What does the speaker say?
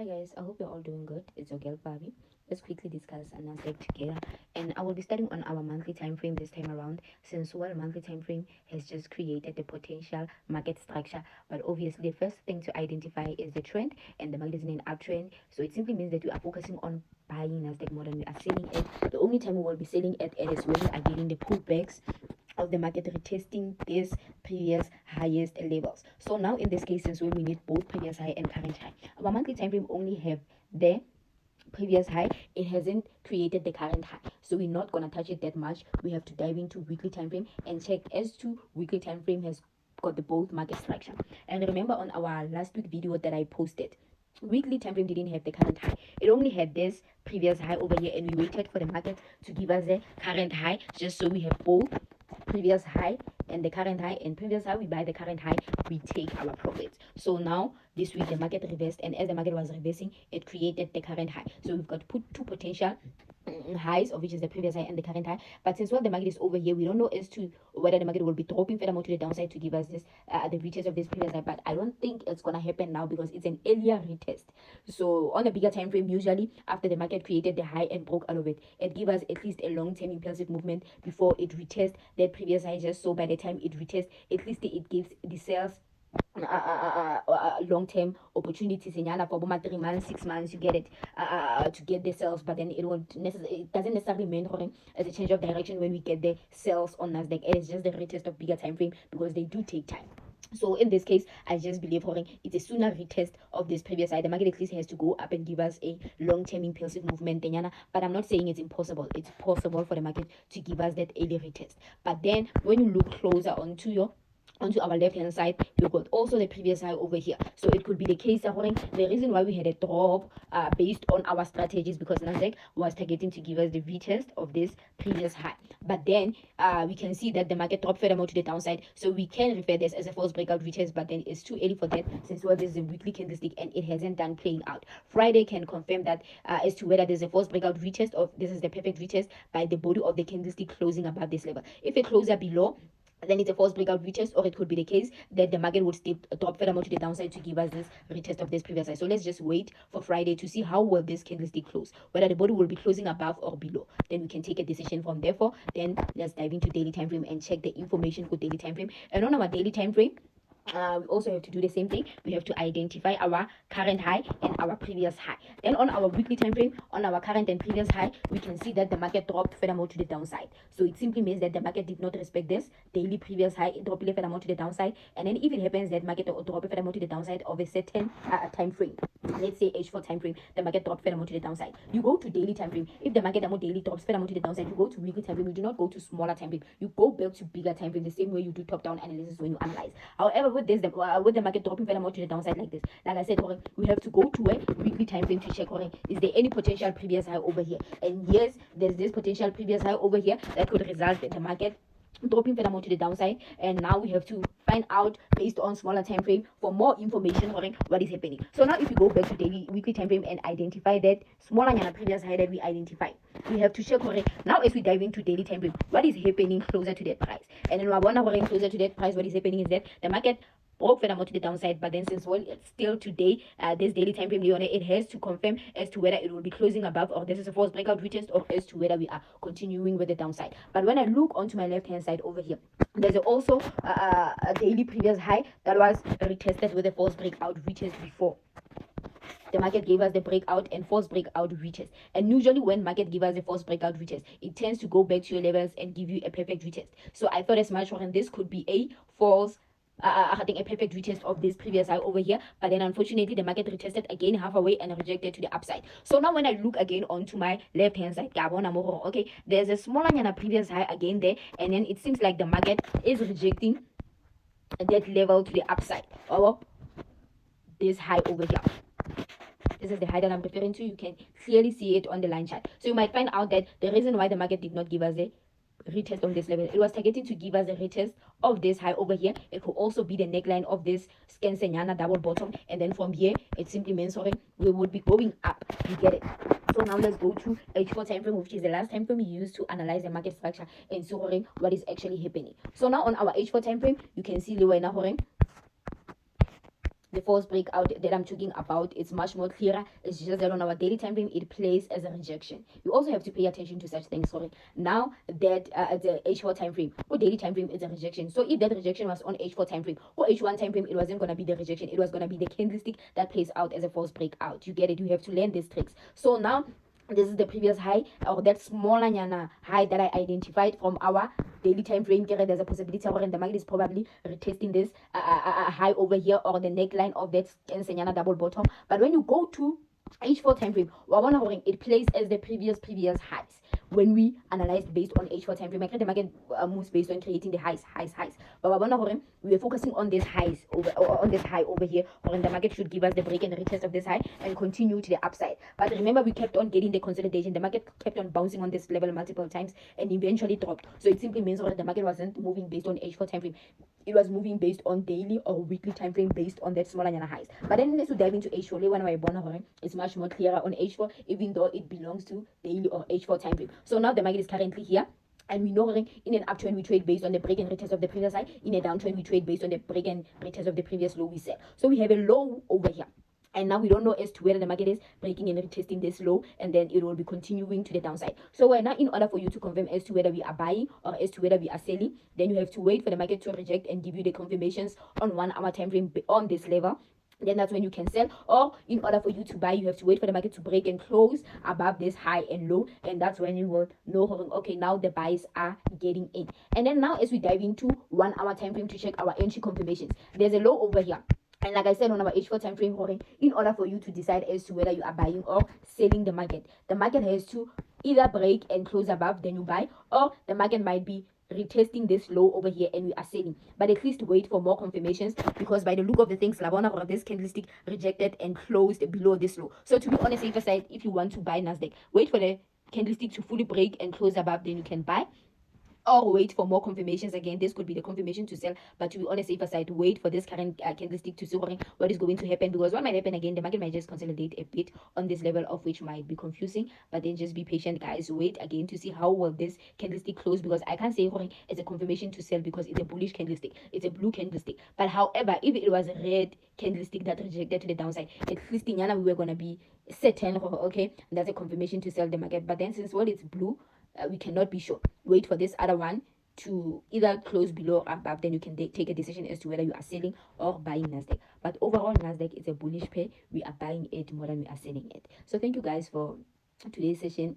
Hi guys, I hope you're all doing good. It's your girl Fabi. Let's quickly discuss a Nasdaq together, and I will be starting on our monthly time frame this time around. Since monthly time frame has just created the potential market structure, but obviously the first thing to identify is the trend, and the market is in an uptrend. So it simply means that we are focusing on buying Nasdaq more than we are selling it. The only time we will be selling it is when we are getting the pullbacks of the market retesting these previous highest levels. So now in this case, since when we need both previous high and current high, our monthly time frame only have the previous high. It hasn't created the current high, so we're not gonna touch it that much. We have to dive into weekly time frame and check as to weekly time frame has got the both market structure. And remember on our last week video that I posted, weekly time frame didn't have the current high. It only had this previous high over here, and we waited for the market to give us the current high just so we have both previous high and the current high. And previous high, we buy the current high, we take our profits. So now this week the market reversed, and as the market was reversing, it created the current high. So we've got two potential highs, of which is the previous high and the current high. But since the market is over here, we don't know as to whether the market will be dropping furthermore to the downside to give us this the retest of this previous high. But I don't think it's gonna happen now because it's an earlier retest. So on a bigger time frame, usually after the market created the high and broke out of it, it gives us at least a long-term impulsive movement before it retests that previous high. Just so by the time it retests, at least it gives the sales long-term opportunities in Yana for about 3 months, 6 months, you get it, to get the sales. But then it doesn't necessarily mean as a change of direction when we get the sales on Nasdaq. It is just the retest of bigger time frame because they do take time. So in this case, I just believe it's a sooner retest of this previous high. The market at least has to go up and give us a long-term impulsive movement, but I'm not saying it's impossible. It's possible for the market to give us that early retest. But then when you look closer onto our left hand side, you've got also the previous high over here. So it could be the case that the reason why we had a drop based on our strategies, because Nasdaq was targeting to give us the retest of this previous high. But then we can see that the market dropped furthermore to the downside, so we can refer this as a false breakout retest. But then it's too early for that, since this is a weekly candlestick and it hasn't done playing out. Friday can confirm that as to whether there's a false breakout retest or this is the perfect retest by the body of the candlestick closing above this level. If it closes below, then it's a false breakout retest, or it could be the case that the market would still drop furthermore to the downside to give us this retest of this previous high. So let's just wait for Friday to see how will this candlestick close, whether the body will be closing above or below. Then we can take a decision from there. Then let's dive into daily time frame and check the information for daily time frame. And on our daily time frame, we also have to do the same thing. We have to identify our current high and our previous high. Then on our weekly time frame, on our current and previous high, we can see that the market dropped furthermore to the downside. So it simply means that the market did not respect this daily previous high. It dropped furthermore to the downside. And then if it happens that market drop furthermore to the downside of a certain time frame, let's say H4 time frame, the market dropped furthermore to the downside, you go to daily time frame. If the market daily drops furthermore to the downside, you go to weekly time frame. You do not go to smaller time frame, you go back to bigger time frame, the same way you do top down analysis when you analyze. However, with the market dropping furthermore to the downside like this, like I said, we have to go to a weekly time frame to check is there any potential previous high over here. And yes, there's this potential previous high over here that could result in the market dropping furthermore to the downside. And now we have to find out based on smaller time frame for more information on what is happening. So now if you go back to weekly time frame and identify that smaller than a previous high that we identified, we have to check now as we dive into daily time frame what is happening closer to that price. And then when closer to that price, what is happening is that the market broke furthermore to the downside. But then since it's still today, this daily time frame, it has to confirm as to whether it will be closing above, or this is a false breakout retest, or as to whether we are continuing with the downside. But when I look onto my left hand side over here, there's also a daily previous high that was retested with a false breakout retest before. The market gave us the breakout and false breakout retest. And usually when market gives us a false breakout retest, it tends to go back to your levels and give you a perfect retest. So I thought as much, and this could be a false I think a perfect retest of this previous high over here. But then unfortunately the market retested again halfway and rejected to the upside. So now when I look again onto my left hand side, okay, there's a smaller than a previous high again there, and then it seems like the market is rejecting that level to the upside, or this high over here. This is the high that I'm referring to. You can clearly see it on the line chart. So you might find out that the reason why the market did not give us a retest on this level, it was targeting to give us a retest of this high over here. It could also be the neckline of this scansenyana double bottom, and then from here it simply means we would be going up. You get it? So now let's go to H4 time frame, which is the last time frame we use to analyze the market structure and see what is actually happening. So now on our H4 time frame, you can see lower the false breakout that I'm talking about, it's much more clearer. It's just that on our daily time frame, it plays as a rejection. You also have to pay attention to such things. Sorry. Now that the H4 time frame or daily time frame is a rejection. So if that rejection was on H4 time frame or H1 time frame, it wasn't gonna be the rejection. It was gonna be the candlestick that plays out as a false breakout. You get it? You have to learn these tricks. So now this is the previous high, or that smaller nyana high that I identified from our daily time frame. There's a possibility the market is probably retesting this high over here, or the neckline of that nyana double bottom. But when you go to H4 time frame, it plays as the previous highs. When we analyzed based on H4 time frame, the market moves based on creating the highs. But we were focusing on this highs on this high over here, when the market should give us the break and the retest of this high and continue to the upside. But remember, we kept on getting the consolidation. The market kept on bouncing on this level multiple times and eventually dropped. So it simply means that the market wasn't moving based on H4 time frame. It was moving based on daily or weekly time frame based on that smaller highs. But then let's dive into H4. It's much more clearer on H4, even though it belongs to daily or H4 time frame. So now the market is currently here. And we know in an uptrend we trade based on the break and retest of the previous high. In a downtrend we trade based on the break and retest of the previous low we set. So we have a low over here. And now we don't know as to whether the market is breaking and retesting this low, and then it will be continuing to the downside. So now, in order for you to confirm as to whether we are buying or as to whether we are selling, then you have to wait for the market to reject and give you the confirmations on 1 hour time frame on this level. Then that's when you can sell. Or in order for you to buy, you have to wait for the market to break and close above this high and low, and that's when you will know, okay, now the buys are getting in. And then now, as we dive into 1 hour time frame to check our entry confirmations, there's a low over here. And like I said, on our H4 time frame, in order for you to decide as to whether you are buying or selling the market has to either break and close above, then you buy, or the market might be retesting this low over here and we are selling. But at least wait for more confirmations, because by the look of the things, this candlestick rejected and closed below this low. So to be on the safer side, if you want to buy Nasdaq, wait for the candlestick to fully break and close above, then you can buy. Or wait for more confirmations. Again, this could be the confirmation to sell, but to be on a safer side, wait for this current candlestick to see what is going to happen, because what might happen again, the market might just consolidate a bit on this level, of which might be confusing. But then just be patient, guys. Wait again to see how will this candlestick close, because I can't say it's a confirmation to sell because it's a bullish candlestick, it's a blue candlestick. But however, if it was a red candlestick that rejected to the downside, at least in Yana we were gonna be certain, okay, that's a confirmation to sell the market. But then since it's blue, we cannot be sure. Wait for this other one to either close below or above, then you can take a decision as to whether you are selling or buying Nasdaq. But overall, Nasdaq is a bullish pair. We are buying it more than we are selling it. So thank you guys for today's session.